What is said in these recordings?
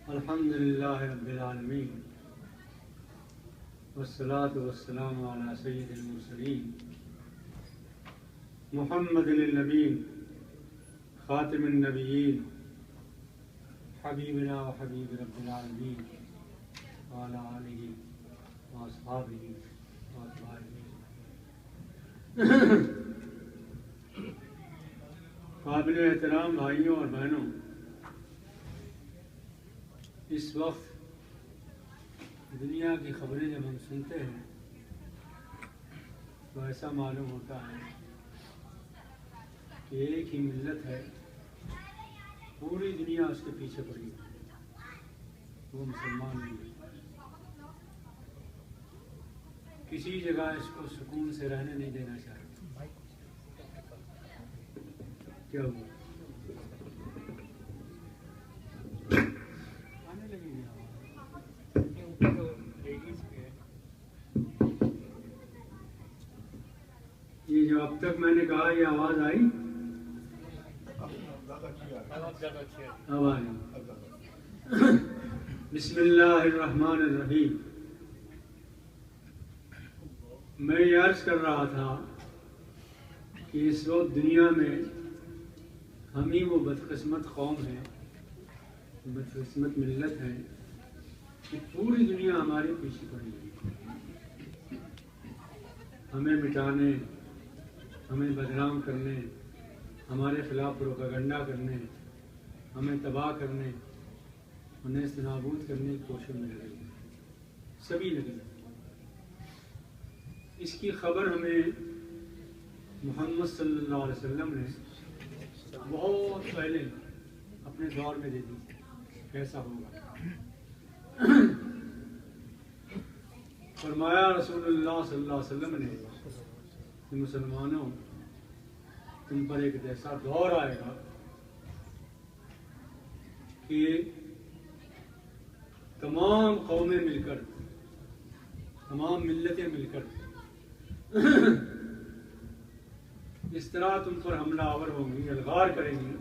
الحمد للہ رب العالمین والصلاة والسلام علی سید المرسلین محمد النبین خاتم النبیین حبیبنا و حبیب رب العالمین وعلی آلہ و اصحابہ و اتباعہ۔ قابل احترام بھائیوں اور بہنوں، اس وقت دنیا کی خبریں جب ہم سنتے ہیں تو ایسا معلوم ہوتا ہے کہ ایک ہی ملت ہے، پوری دنیا اس کے پیچھے پڑی ہے، وہ مسلمان نہیں ہے۔ کسی جگہ اس کو سکون سے رہنے نہیں دینا چاہتے۔ کیا ہوا؟ آنے لگی گی یہ جو اب تک میں نے کہا یہ آواز آئی؟ اب آئی۔ بسم اللہ الرحمن الرحیم۔ میں یہ عرض کر رہا تھا کہ اس وقت دنیا میں ہم ہی وہ بدقسمت قوم ہیں، بدقسمت ملت ہے کہ پوری دنیا ہمارے پیچھے پڑی ہے، ہمیں مٹانے، ہمیں بدنام کرنے، ہمارے خلاف پروپیگنڈا کرنے، ہمیں تباہ کرنے، انہیں نیست نابود کرنے کی کوشش میں لگے ہیں، سبھی لگے ہیں۔ اس کی خبر ہمیں محمد صلی اللہ علیہ وسلم نے بہت پہلے اپنے دور میں دے دی کیسا ہوگا۔ فرمایا رسول اللہ صلی اللہ علیہ وسلم نے کہ مسلمانوں، تم پر ایک ایسا دور آئے گا کہ تمام قومیں مل کر، تمام ملتیں مل کر اس طرح تم پر حملہ آور ہوں گی، الغار کریں گی،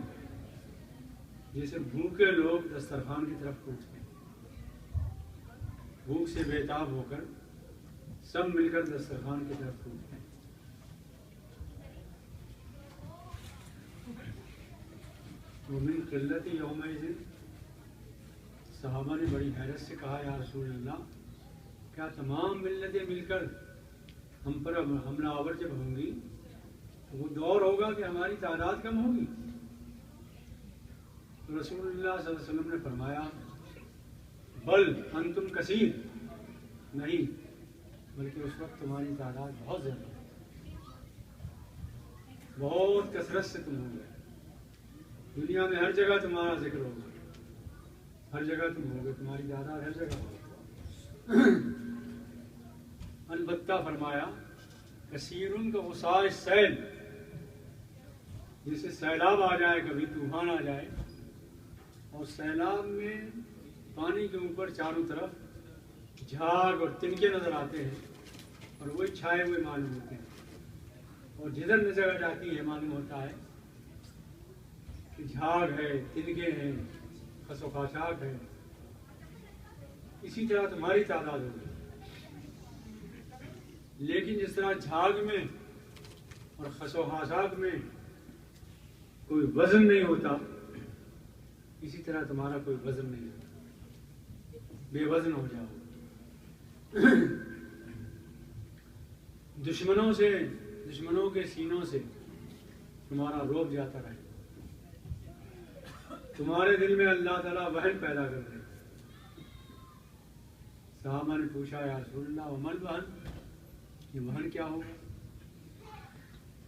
جیسے بھوکے لوگ دسترخوان کی طرف کوچتے ہیں۔ بھوک سے بےتاب ہو کر سب مل کر دسترخوان کی طرف کوچتے ہیں۔ ومن قلت یومئذ، صحابہ نے بڑی حیرت سے کہا یا رسول اللہ، کیا تمام ملتیں مل کر ہم پر حملہ آور جب ہوں گی تو وہ دور ہوگا کہ ہماری تعداد کم ہوگی؟ تو رسول اللہ صلی اللہ علیہ وسلم نے فرمایا بل انتم کثیر، نہیں، بلکہ اس وقت تمہاری تعداد بہت زیادہ ہے، بہت کثرت سے تم ہوگے، دنیا میں ہر جگہ تمہارا ذکر ہوگا، ہر جگہ تم ہوگے، تمہاری تعداد ہر جگہ ہوگی۔ البتہ فرمایا کثیرن کا غصائے سیل، جیسے سیلاب آ جائے، کبھی طوفان آ جائے، اور سیلاب میں پانی کے اوپر چاروں طرف جھاگ اور تنکے نظر آتے ہیں اور وہی چھائے ہوئے معلوم ہوتے ہیں، اور جدھر نظر جاتی ہے معلوم ہوتا ہے کہ جھاگ ہے، تنکے ہیں، خس و خاشاک ہے۔ اسی طرح تمہاری تعداد ہوگی، لیکن جس طرح جھاگ میں اور خس و خاشاک میں کوئی وزن نہیں ہوتا، اسی طرح تمہارا کوئی وزن نہیں ہوتا، بے وزن ہو جاؤ۔ دشمنوں کے سینوں سے تمہارا رعب جاتا رہے، تمہارے دل میں اللہ تعالیٰ وہن پیدا کر دے۔ صحابہ نے پوچھا یا رسول اللہ ومل وہن، یہ وہن کیا ہوگا؟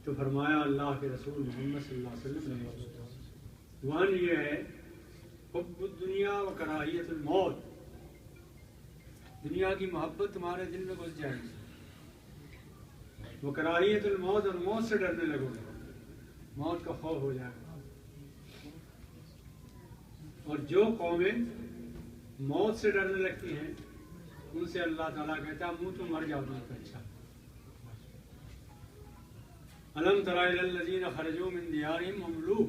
تو فرمایا اللہ کے رسول محمد صلی اللہ علیہ وسلم نے وہن یہ ہے حب الدنیا و کراہیت الموت، دنیا کی محبت تمہارے دل میں گھس جائے گی، وہ کراہیت الموت، اور موت سے ڈرنے لگو گے، موت کا خوف ہو جائے گا۔ اور جو قومیں موت سے ڈرنے لگتی ہیں ان سے اللہ تعالیٰ کہتا ہے منہ تو مر جاؤ تم تو اچھا۔ الم تر الی الذین خرجوا من دیارہم مملوک،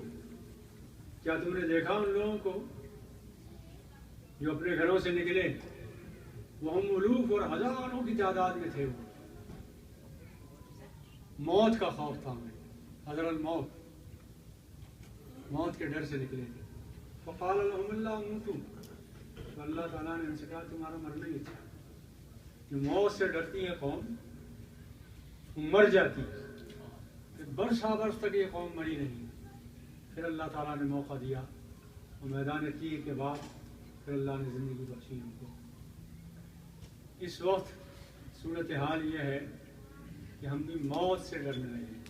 کیا تم نے دیکھا ان لوگوں کو جو اپنے گھروں سے نکلے وہ ہم الوف اور ہزاروں کی تعداد میں تھے، وہ موت کا خوف تھا ہمیں، حضر الموت، موت کے ڈر سے نکلے تھے۔ فقال لهم اللہ موتوا، تو اللہ تعالیٰ نے ان سے کہا تمہارا مرنا ہی تھا۔ جو موت سے ڈرتی ہے قوم وہ مر جاتی ہے، برسا برس تک یہ قوم مری نہیں، پھر اللہ تعالیٰ نے موقع دیا اور میدان تیر کے بعد پھر اللہ نے زندگی بخشی ان کو۔ اس وقت صورتحال یہ ہے کہ ہم بھی موت سے ڈرنے لگے ہیں۔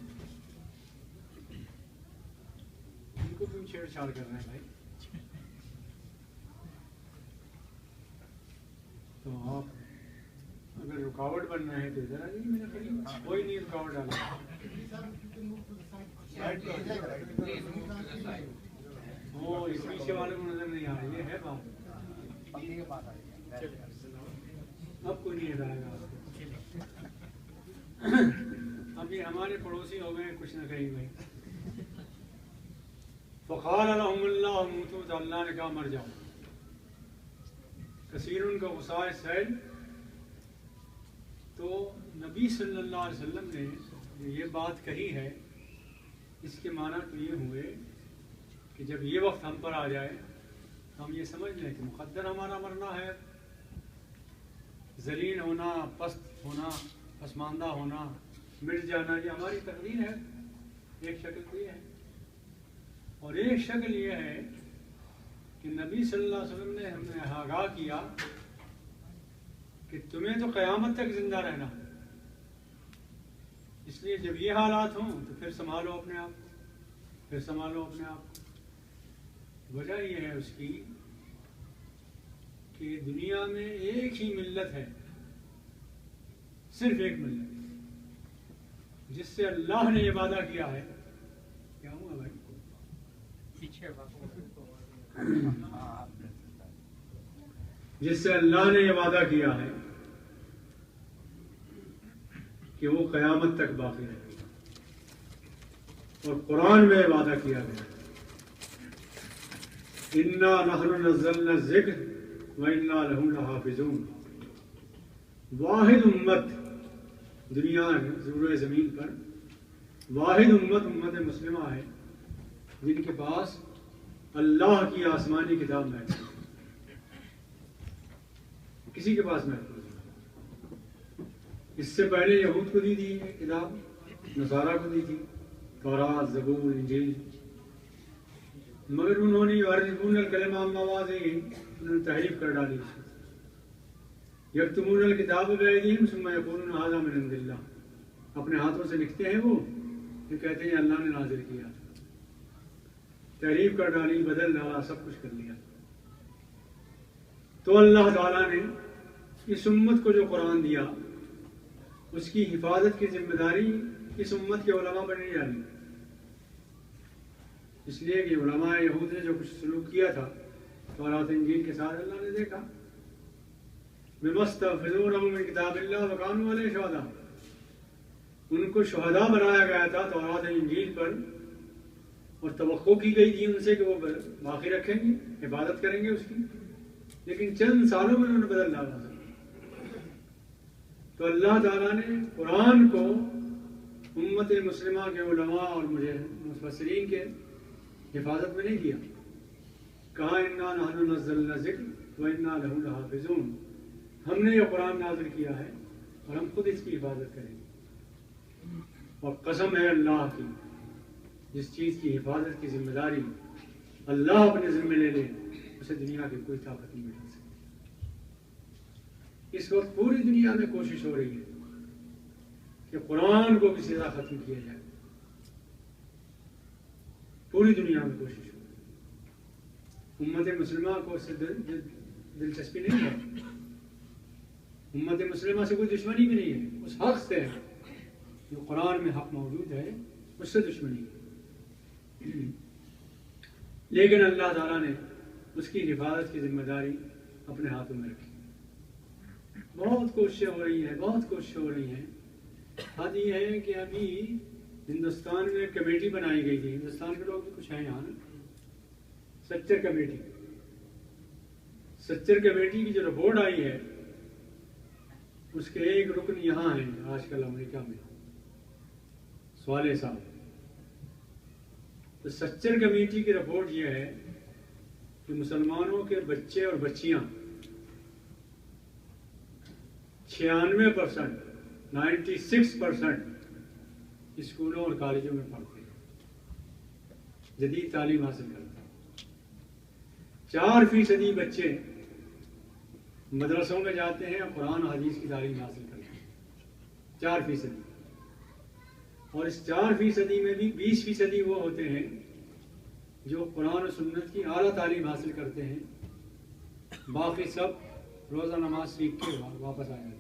ان کو کیوں چھیڑ چھاڑ کر رہے ہیں بھائی؟ تو آپ اگر رکاوٹ بننا ہے تو ادھر آ جائیے میرے قریب، کوئی نہیں رکاوٹ ڈالا۔ وہ اس پیچھے والے کو نظر نہیں آ رہی، یہ ہے بات۔ اب کوئی نہیں ہٹائے گا آپ کو۔ اب یہ ہمارے پڑوسی ہو گئے کچھ نہ کہیں گے۔ فقال لهم اللہ موتوا، تو اللہ نے کہا مر جاؤ۔ کثیر ان کا غصہ سیل، تو نبی صلی اللہ علیہ وسلم نے جو یہ بات کہی ہے اس کے معنی تو یہ ہوئے کہ جب یہ وقت ہم پر آ جائے تو ہم یہ سمجھ لیں کہ مقدر ہمارا مرنا ہے، ذلیل ہونا، پست ہونا، پسماندہ ہونا، مٹ جانا، یہ ہماری تقدیر ہے۔ ایک شکل تو یہ ہے، اور ایک شکل یہ ہے کہ نبی صلی اللہ علیہ وسلم نے ہمیں آگاہ کیا کہ تمہیں تو قیامت تک زندہ رہنا، اس لیے جب یہ حالات ہوں تو پھر سنبھالو اپنے آپ کو، پھر سنبھالو اپنے آپ کو۔ وجہ یہ ہے اس کی کہ دنیا میں ایک ہی ملت ہے، صرف ایک ملت، جس سے اللہ نے یہ وعدہ کیا ہے۔ کیا ہوا بھائی؟ جس سے اللہ نے یہ وعدہ کیا ہے کہ وہ قیامت تک باقی رہے گا، اور قرآن میں وعدہ کیا گیا انا نحن نزلنا الذکر وانا لہ لحافظون۔ واحد امت دنیا زور زمین پر، واحد امت مسلمہ ہے جن کے پاس اللہ کی آسمانی کتاب محفوظ ہے، کسی کے پاس محفوظ نہیں۔ اس سے پہلے یہود کو دی تھی کتاب، نصارہ کو دی تھی تورات، زبور، انجیل، مگر انہوں نے یحرفون الکلم عن مواضعہ، انہوں نے تحریف کر ڈالی۔ یکتمون الکتاب بایدیہم ثم یقولون ھذا من عند اللہ، اپنے ہاتھوں سے لکھتے ہیں وہ، یہ کہتے ہیں اللہ نے نازل کیا، تحریف کر ڈالی، بدل ڈالا، سب کچھ کر لیا۔ تو اللہ تعالیٰ نے اس امت کو جو قرآن دیا اس کی حفاظت کی ذمہ داری اس امت کے علماء پر نہیں ڈالی، اس لیے کہ علماء یہود نے جو کچھ سلوک کیا تھا تورات انجیل کے ساتھ، اللہ نے دیکھا۔ بِمَسْتَحْفِظُونَهُ مِنْ كِتَابِ اللَّهِ وَكَانُوا عَلَيْهِ شُهَدَاءَ، ان کو شہداء بنایا گیا تھا تورات انجیل پر، اور توقع کی گئی تھی ان سے کہ وہ باقی رکھیں گے، عبادت کریں گے اس کی، لیکن چند سالوں میں انہوں نے بدل ڈالا تھا۔ تو اللہ تعالیٰ نے قرآن کو امت مسلمہ کے علماء اور مفسرین کے حفاظت میں نہیں دیا، کہا انا نحن نزلنا الذکر وانا لہ لحافظون، ہم نے یہ قرآن نازل کیا ہے اور ہم خود اس کی حفاظت کریں گے۔ اور قسم ہے اللہ کی، جس چیز کی حفاظت کی ذمہ داری اللہ اپنے ذمہ لے لے اسے دنیا کی کوئی طاقت نہیں مٹا سکتی۔ اس وقت پوری دنیا میں کوشش ہو رہی ہے کہ قرآن کو کسی طرح ختم کیا جائے، پوری دنیا میں کوشش ہو رہی ہے۔ امت مسلمہ کو اس سے دلچسپی نہیں ہے، امت مسلمہ سے کوئی دشمنی بھی نہیں ہے، اس حق سے ہے جو قرآن میں حق موجود ہے اس سے دشمنی ہے، لیکن اللہ تعالیٰ نے اس کی حفاظت کی ذمہ داری اپنے ہاتھوں میں رکھی۔ بہت کوششیں ہو رہی ہیں، بہت کوششیں ہو رہی ہیں۔ بات یہ ہے کہ ابھی ہندوستان میں ایک کمیٹی بنائی گئی تھی، ہندوستان کے لوگ بھی کچھ ہیں یہاں، سچر کمیٹی، سچر کمیٹی کی جو رپورٹ آئی ہے اس کے ایک رکن یہاں ہیں آج کل امریکہ میں، سوالے صاحب. تو سچر کمیٹی کی رپورٹ یہ ہے کہ مسلمانوں کے بچے اور بچیاں 96%، 96% اسکولوں اور کالجوں میں پڑھتے ہیں، جدید تعلیم حاصل کرتے ہیں. 4% بچے مدرسوں میں جاتے ہیں اور قرآن و حدیث کی تعلیم حاصل کرتے ہیں، 4%. اور اس 4% میں بھی 20% وہ ہوتے ہیں جو قرآن و سنت کی اعلیٰ تعلیم حاصل کرتے ہیں، باقی سب روزہ نماز سیکھ کے واپس آ جاتے ہیں.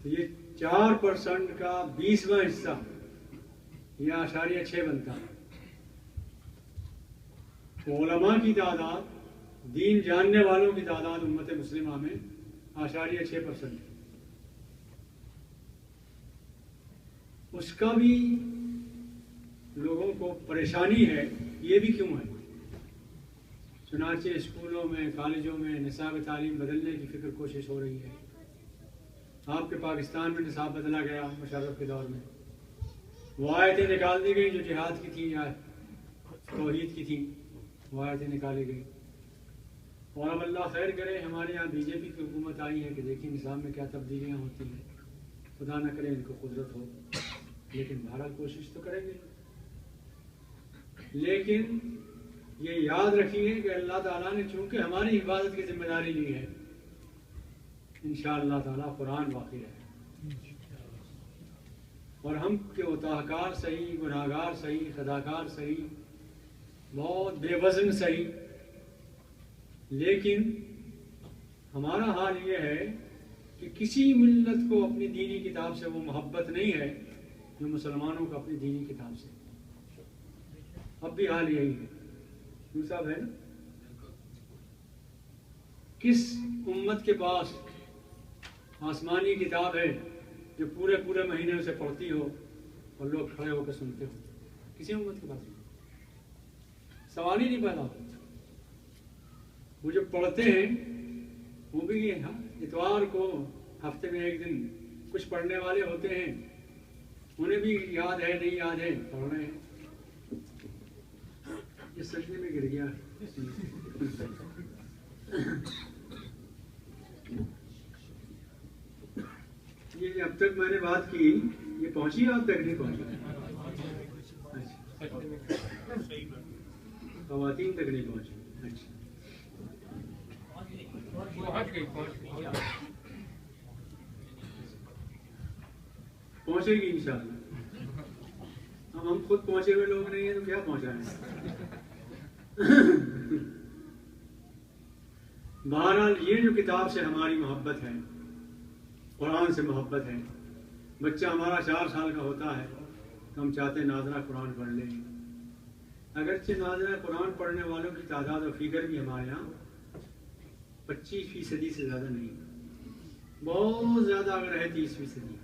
تو یہ 4% کا 20واں حصہ یہ 0.6 بنتا ہے. علماء کی تعداد، دین جاننے والوں کی تعداد امت مسلمہ میں 0.6% ہے. اس کا بھی لوگوں کو پریشانی ہے. یہ بھی کیوں ہے؟ چنانچہ اسکولوں میں، کالجوں میں نصاب تعلیم بدلنے کی فکر کوشش ہو رہی ہے. آپ کے پاکستان میں نصاب بدلا گیا مشرف کے دور میں، وہ آیتیں نکال دی گئی جو جہاد کی تھیں یا توحید کی تھیں، وہ آیتیں نکالی گئی. اور اب اللہ خیر کرے ہمارے یہاں بی جے پی کی حکومت آئی ہے کہ دیکھیں نظام میں کیا تبدیلیاں ہوتی ہیں. خدا نہ کرے ان کو قدرت ہو، لیکن بہرحال کوشش تو کریں گے. لیکن یہ یاد رکھیے کہ اللہ تعالیٰ نے چونکہ ہماری حفاظت کی ذمہ داری لی ہے، انشاءاللہ تعالیٰ قرآن باقی رہے. اور ہم کے اتاہکار صحیح، گناہگار صحیح، خطاکار صحیح، بہت بے وزن صحیح، لیکن ہمارا حال یہ ہے کہ کسی ملت کو اپنی دینی کتاب سے وہ محبت نہیں ہے جو مسلمانوں کو اپنی دینی کتاب سے. اب بھی حال یہی ہے. یوں صاحب ہے نا، کس امت کے پاس آسمانی کتاب ہے جو پورے مہینے اسے پڑھتی ہو اور لوگ کھڑے ہو کے سنتے ہو؟ کسی امت کے پاس نہیں. سوال ہی نہیں پیدا ہوتا. وہ جو پڑھتے ہیں وہ بھی اتوار کو ہفتے میں ایک دن کچھ پڑھنے والے ہوتے ہیں، انہیں بھی یاد ہے نہیں یاد ہے، پڑھ رہے ہیں. یہ سجدے میں گر گیا. یہ اب تک میں نے بات کی یہ پہنچی آپ تک نہیں پہنچی؟ خواتین تک نہیں پہنچی. اچھا پہنچے گی انشاءاللہ. ہم خود پہنچے ہوئے لوگ نہیں ہیں تو کیا پہنچائیں. بہرحال یہ جو کتاب سے ہماری محبت ہے، قرآن سے محبت ہے. بچہ ہمارا 4 سال کا ہوتا ہے تو ہم چاہتے ہیں ناظرہ قرآن پڑھ لیں. اگرچہ ناظرہ قرآن پڑھنے والوں کی تعداد و فگر بھی ہمارے یہاں 25% سے زیادہ نہیں، بہت زیادہ اگر ہے 30%.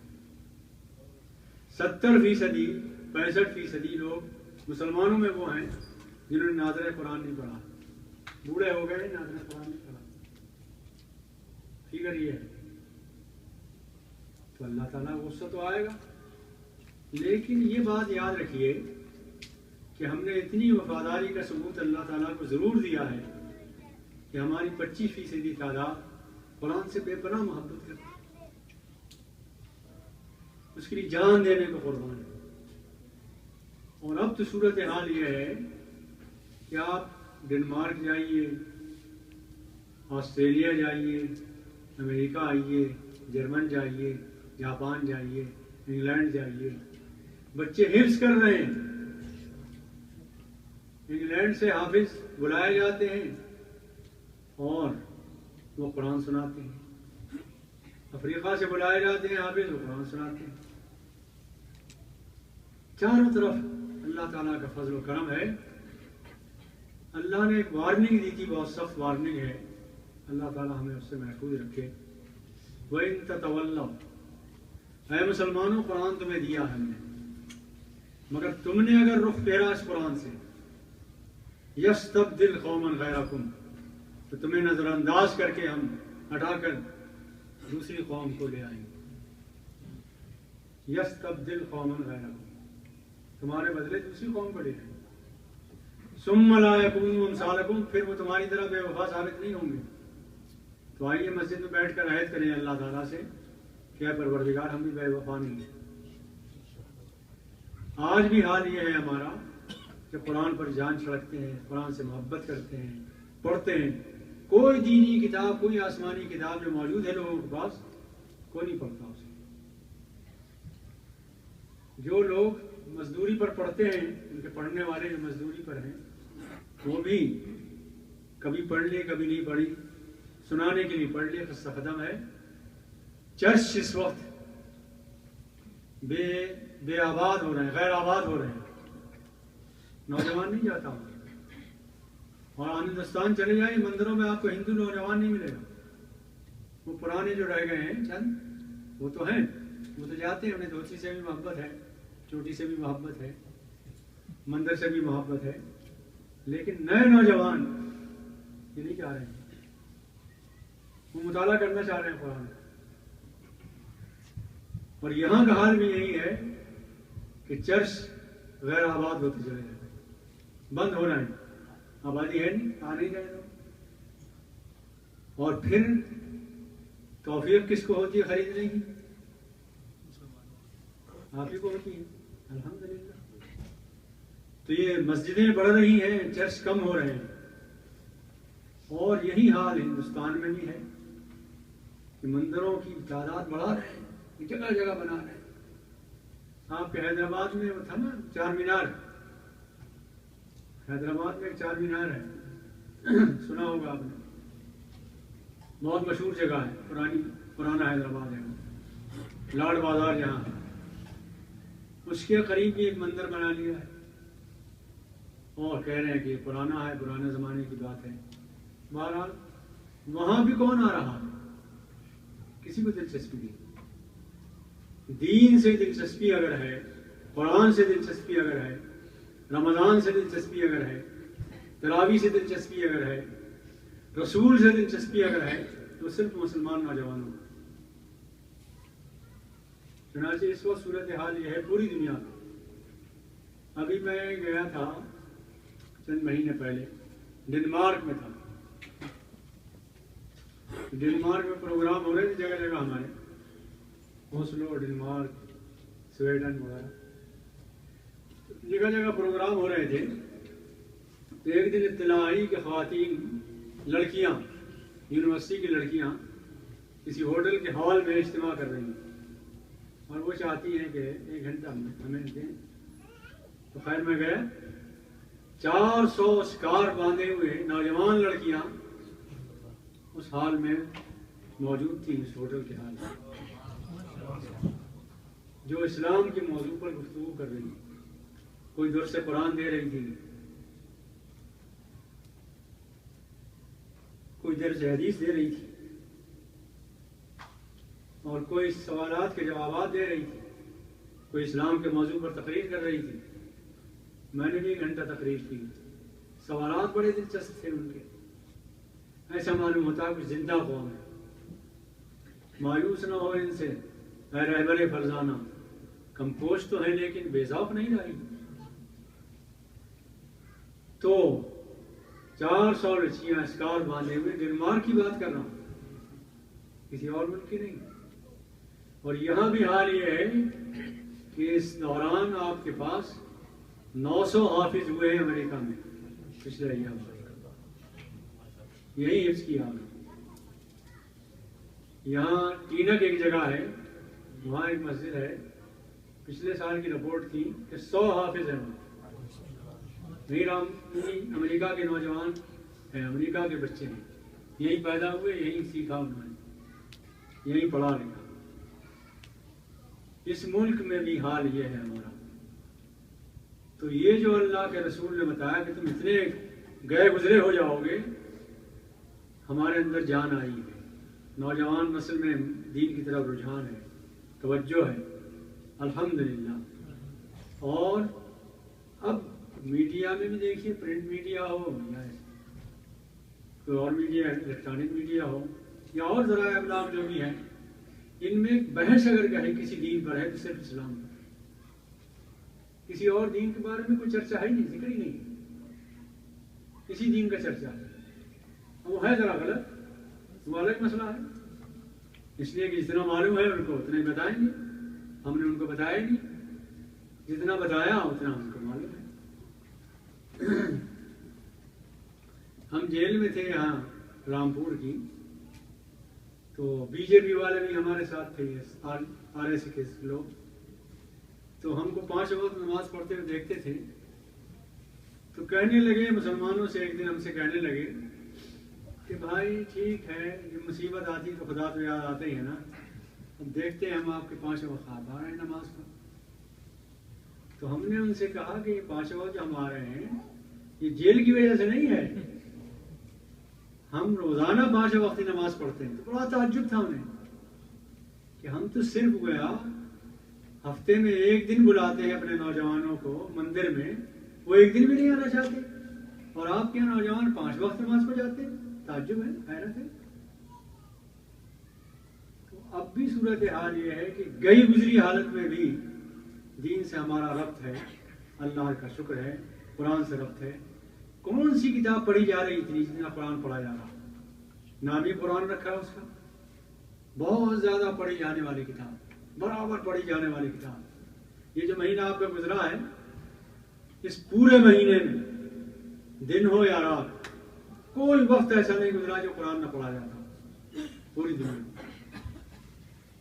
70%، 65% لوگ مسلمانوں میں وہ ہیں جنہوں نے ناظرہ قرآن نہیں پڑھا، بوڑھے ہو گئے ناظرہ قرآن نہیں پڑھا. فگر یہ ہے. تو اللہ تعالیٰ غصہ تو آئے گا، لیکن یہ بات یاد رکھیے کہ ہم نے اتنی وفاداری کا ثبوت اللہ تعالیٰ کو ضرور دیا ہے کہ ہماری 25% تعداد قرآن سے بے پناہ محبت کرتی ہے، اس کے لیے جان دینے کو قربان ہے. اور اب تو صورت حال یہ ہے کہ آپ ڈنمارک جائیے، آسٹریلیا جائیے، امریکہ آئیے، جرمن جائیے، جاپان جائیے، انگلینڈ جائیے، بچے حفظ کر رہے ہیں. انگلینڈ سے حافظ بلائے جاتے ہیں اور وہ قرآن سناتے ہیں. افریقہ سے بلائے جاتے ہیں حافظ، وہ قرآن سناتے ہیں. چاروں طرف اللہ تعالیٰ کا فضل و کرم ہے. اللہ نے ایک وارننگ دی تھی، بہت سخت وارننگ ہے، اللہ تعالیٰ ہمیں اس سے محفوظ رکھے. وَإِن تَتَوَلَّوْا، اے مسلمانوں قرآن تمہیں دیا ہم نے، مگر تم نے اگر رخ پھیرا اس قرآن سے، یستبدل قوما غیرکم، تو تمہیں نظر انداز کر کے ہم ہٹا کر دوسری قوم کو لے آئیں گے۔ یستبدل قوما غیرکم، تمہارے بدلے دوسری قوم کو لے آئیں گے۔ ثم لا یکونوا امثالکم، پھر وہ تمہاری طرح بے وفا ثابت نہیں ہوں گے۔ تو آئیے مسجد میں بیٹھ کر عہد کریں اللہ تعالیٰ سے کہ اے پروردگار ہم بھی بے وفا نہیں ہیں۔ آج بھی حال یہ ہے ہمارا کہ قرآن پر جان چھڑکتے ہیں، قرآن سے محبت کرتے ہیں، پڑھتے ہیں، کوئی دینی کتاب، کوئی آسمانی کتاب جو موجود ہے لوگوں کے پاس، کوئی نہیں پڑھتا اسے۔ جو لوگ مزدوری پر پڑھتے ہیں، ان کے پڑھنے والے جو مزدوری پر ہیں، وہ بھی کبھی پڑھ لی کبھی نہیں پڑھی، سنانے کے لیے پڑھ لیے، قصہ ختم ہے۔ چرچ اس وقت بے آباد ہو رہے ہیں، غیر آباد ہو رہے ہیں، نوجوان نہیں جاتا ہوں۔ اور ہندوستان چلے جائیں، مندروں میں آپ کو ہندو نوجوان نہیں ملے گا۔ وہ پرانے جو رہ گئے ہیں چند، وہ تو ہیں، وہ تو جاتے ہیں، انہیں دھوتی سے بھی محبت ہے، چوٹی سے بھی محبت ہے، مندر سے بھی محبت ہے، لیکن نئے نوجوان یہ نہیں چاہ رہے ہیں، وہ مطالعہ کرنا چاہ رہے ہیں قرآن۔ اور یہاں کا حال بھی یہی ہے کہ چرچ غیر آباد ہوتے چلے جائیں، بند ہو رہے ہیں، آبادی ہے نہیں، آ نہیں رہے لوگ۔ اور پھر توفیق کس کو ہوتی ہے خریدنے کی؟ آپ ہی کو ہوتی ہے، الحمدللہ۔ تو یہ مسجدیں بڑھ رہی ہیں، چرچ کم ہو رہے ہیں، اور یہی حال ہندوستان میں بھی ہے کہ مندروں کی تعداد بڑھا رہے ہیں، جگہ جگہ بنا رہے ہیں۔ آپ کے حیدرآباد میں وہ تھا نا چار مینار، حیدرآباد میں ایک چار مینار ہے، سنا ہوگا آپ نے، بہت مشہور جگہ ہے، پرانا حیدرآباد ہے، لاڈ بازار جہاں، اس کے قریب بھی ایک مندر بنا لیا ہے، اور کہہ رہے ہیں کہ یہ پرانا ہے، پرانے زمانے کی بات ہے۔ بہرحال وہاں بھی کون آ رہا ہے؟ کسی کو دلچسپی نہیں۔ دین سے دلچسپی اگر ہے، قرآن سے دلچسپی اگر ہے، رمضان سے دلچسپی اگر ہے، تراویح سے دلچسپی اگر ہے، رسول سے دلچسپی اگر ہے، تو صرف مسلمان نوجوانوں کو۔ چنانچہ اس وقت صورتحال یہ ہے پوری دنیا میں۔ ابھی میں گیا تھا چند مہینے پہلے، ڈنمارک میں تھا۔ ڈنمارک میں پروگرام ہو رہے تھے جگہ جگہ ہمارے، اوسلو، ڈنمارک، سویڈن وغیرہ، جگہ جگہ پروگرام ہو رہے تھے۔ تو ایک دن اطلاع آئی کہ خواتین، لڑکیاں، یونیورسٹی کی لڑکیاں کسی ہوٹل کے ہال میں اجتماع کر رہی ہیں، اور وہ چاہتی ہیں کہ 1 گھنٹہ ہمیں دیں۔ تو خیر میں گیا، 400 اسکار باندھے ہوئے نوجوان لڑکیاں اس ہال میں موجود تھیں، اس ہوٹل کے ہال میں، جو اسلام کے موضوع پر گفتگو کر رہی تھی۔ کوئی درس قرآن دے رہی تھی، کوئی درس حدیث دے رہی تھی، اور کوئی سوالات کے جوابات دے رہی تھی، کوئی اسلام کے موضوع پر تقریر کر رہی تھی۔ میں نے بھی 1 گھنٹہ تقریر کی، سوالات بڑے دلچسپ تھے ان کے۔ ایسا معلوم ہوتا کہ زندہ قوم ہے، مایوس نہ ہو ان سے، اے رہبر فرزانہ، کمپوش تو ہے لیکن بے ذوق نہیں رہی۔ تو 400 لڑکیاں اسکار باندھے ہوئے، ڈنمارک کی بات کر رہا ہوں، کسی اور ملک کی نہیں۔ اور یہاں بھی حال یہ ہے کہ اس دوران آپ کے پاس 900 حافظ ہوئے ہیں امریکہ میں پچھلے ایام میں، یہی حفظ کیا ہم نے۔ یہاں ٹینک ایک جگہ ہے، وہاں ایک مسجد ہے، پچھلے سال کی رپورٹ تھی کہ 100 حافظ ہیں وہاں۔ امریکہ کے نوجوان ہیں، امریکہ کے بچے ہیں، یہیں پیدا ہوئے، یہیں سیکھا انہوں نے، یہیں پڑھا لکھا۔ اس ملک میں بھی حال یہ ہے ہمارا۔ تو یہ جو اللہ کے رسول نے بتایا کہ تم اتنے گئے گزرے ہو جاؤ گے، ہمارے اندر جان آئی ہے، نوجوان نسل میں دین کی طرف رجحان ہے، توجہ ہے، الحمدللہ۔ اور اب میڈیا میں بھی دیکھیے، پرنٹ میڈیا ہو یا کوئی اور میڈیا الیکٹرانک میڈیا ہو یا اور ذرائع ابلاغ جو بھی ہیں، ان میں بحث اگر کہیں کسی دین پر ہے تو صرف اسلام پر، کسی اور دین کے بارے میں کوئی چرچا ہے ہی نہیں، ذکر ہی نہیں، کسی دین کا چرچا ہے، وہ ہے ذرا غلط، وہ الگ مسئلہ ہے، اس لیے کہ جتنا معلوم ہے ان کو اتنا ہی بتائیں گے، ہم نے ان کو بتایا نہیں، جتنا بتایا اتنا ہم کو معلوم ہے۔ ہم جیل میں تھے یہاں رامپور کی، تو بی جے پی والے بھی ہمارے ساتھ تھے، آر ایس کے لوگ، تو ہم کو 5 وقت نماز پڑھتے ہوئے دیکھتے تھے، تو کہنے لگے مسلمانوں سے، ایک دن ہم سے کہنے لگے کہ بھائی ٹھیک ہے، یہ مصیبت آتی تو خدا تو یاد آتے ہی ہے نا، اب دیکھتے ہیں ہم آپ کے 5 وقت خواب آ رہے ہیں نماز پر۔ تو ہم نے ان سے کہا کہ یہ 5 وقت جو ہم آ رہے ہیں یہ جیل کی وجہ سے نہیں ہے، ہم روزانہ 5 وقت نماز پڑھتے ہیں۔ تو بڑا تعجب تھا انہیں کہ ہم تو صرف گویا ہفتے میں 1 دن بلاتے ہیں اپنے نوجوانوں کو مندر میں، وہ 1 دن بھی نہیں آنا چاہتے، اور آپ کے نوجوان 5 وقت نماز پڑھ جاتے ہیں۔ تعجب ہے، حیرت ہے۔ تو اب بھی صورتحال یہ ہے کہ گئی گزری حالت میں بھی دین سے ہمارا ربط ہے، اللہ کا شکر ہے، قرآن سے ربط ہے۔ کون سی کتاب پڑھی جا رہی تھی جتنا قرآن پڑھا جا رہا؟ نام ہی قرآن رکھا ہے اس کا، بہت زیادہ پڑھی جانے والی کتاب، برابر پڑھی جانے والی کتاب۔ یہ جو مہینہ آپ کا گزرا ہے، اس پورے مہینے میں دن ہو یا رات کوئی وقت ایسا نہیں گزرا جو قرآن نہ پڑھا جاتا پوری دنیا میں۔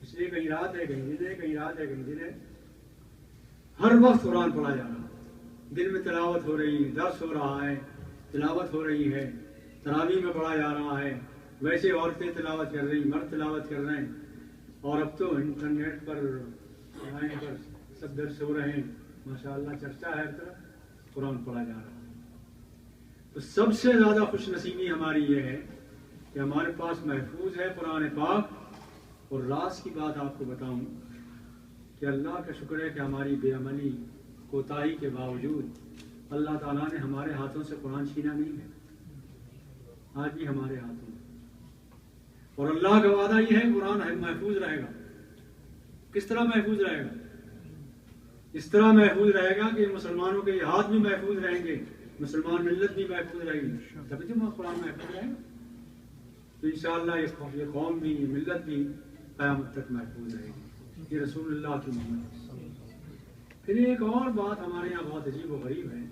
اس لیے کہیں رات ہے، کہیں دن ہے، کہیں رات ہے، کہیں دن ہے، ہر وقت قرآن پڑھا جا رہا ہے۔ دن میں تلاوت ہو رہی ہے، درس ہو رہا ہے، تلاوت ہو رہی ہے، تراویح میں پڑھا جا رہا ہے، ویسے عورتیں تلاوت کر رہی، مرد تلاوت کر رہے ہیں، اور اب تو انٹرنیٹ پر سب درس ہو رہے ہیں، ماشاءاللہ چرچا ہے، ہر طرف قرآن پڑھا جا رہا ہے۔ تو سب سے زیادہ خوش نصیبی ہماری یہ ہے کہ ہمارے پاس محفوظ ہے قرآن پاک، اور راز کی بات آپ کو بتاؤں کہ اللہ کا شکر ہے کہ ہماری بے عملی کوتاہی کے باوجود اللہ تعالیٰ نے ہمارے ہاتھوں سے قرآن چھینا نہیں ہے، آج بھی ہمارے ہاتھوں میں، اور اللہ کا وعدہ یہ ہے قرآن محفوظ رہے گا۔ کس طرح محفوظ رہے گا؟ اس طرح محفوظ رہے گا کہ مسلمانوں کے ہاتھ بھی محفوظ رہیں گے، مسلمان ملت بھی محفوظ رہے گی، تبھی تو قرآن محفوظ رہے گا۔ تو انشاءاللہ یہ قوم بھی، یہ ملت بھی قیامت تک محفوظ رہے گی، یہ رسول اللہ کی محمد۔ پھر ایک اور بات ہمارے یہاں بہت عجیب و غریب ہے،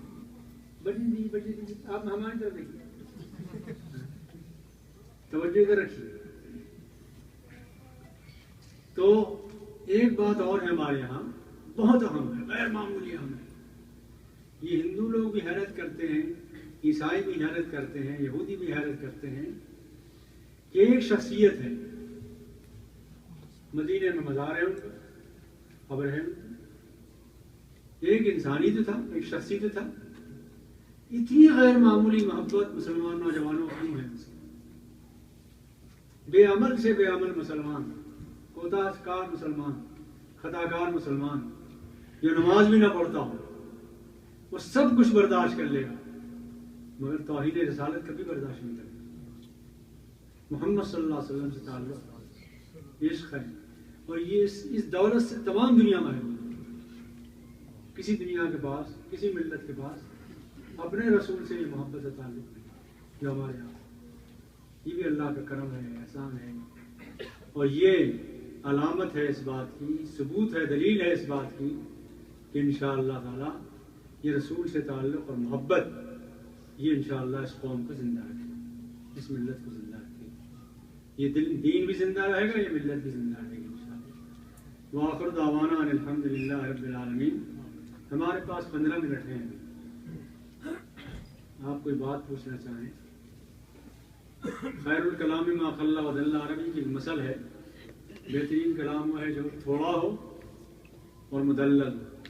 بجی آپ ہماری طرف دیکھیے، توجہ ادھر رکھیے۔ تو ایک بات اور ہے ہمارے یہاں بہت اہم ہے، غیر معمولی اہم ہے، یہ ہندو لوگ بھی حیرت کرتے ہیں، عیسائی بھی حیرت کرتے ہیں، یہودی بھی حیرت کرتے ہیں کہ ایک شخصیت ہے، مدینے میں مزار ہے ان کا، قبر ہے ان کی، ایک انسانی تو تھا، ایک شخصی تو تھا، اتنی غیر معمولی محبت مسلمان نوجوانوں کی ہے، بے عمل سے بے عمل مسلمان، کوتاہ کار مسلمان، خطا کار مسلمان، جو نماز بھی نہ پڑھتا ہو، وہ سب کچھ برداشت کر لے گا، مگر توحید رسالت کبھی برداشت نہیں کرے گا۔ محمد صلی اللہ علیہ وسلم سے تعلق عشق ہے، اور یہ اس دولت سے تمام دنیا میں ہے، کسی دنیا کے پاس، کسی ملت کے پاس اپنے رسول سے یہ محبت کا تعلق نہیں جو ہمارے یہاں۔ یہ بھی اللہ کا کرم ہے، احسان ہے، اور یہ علامت ہے اس بات کی، ثبوت ہے، دلیل ہے اس بات کی کہ انشاءاللہ تعالی یہ رسول سے تعلق اور محبت یہ انشاءاللہ اس قوم کو زندہ رکھے گی، اس ملت کو زندہ رکھے گی، یہ دین بھی زندہ رہے گا، یہ ملت بھی زندہ رہے گی انشاءاللہ۔ وآخر دعوانا ان الحمدللہ رب العالمین۔ ہمارے پاس 15 منٹ ہیں، آپ کوئی بات پوچھنا چاہیں؟ خیر الکلام ما قل ودل، عربی کی مثل ہے، بہترین کلام وہ ہے جو تھوڑا ہو اور مدلل ہو۔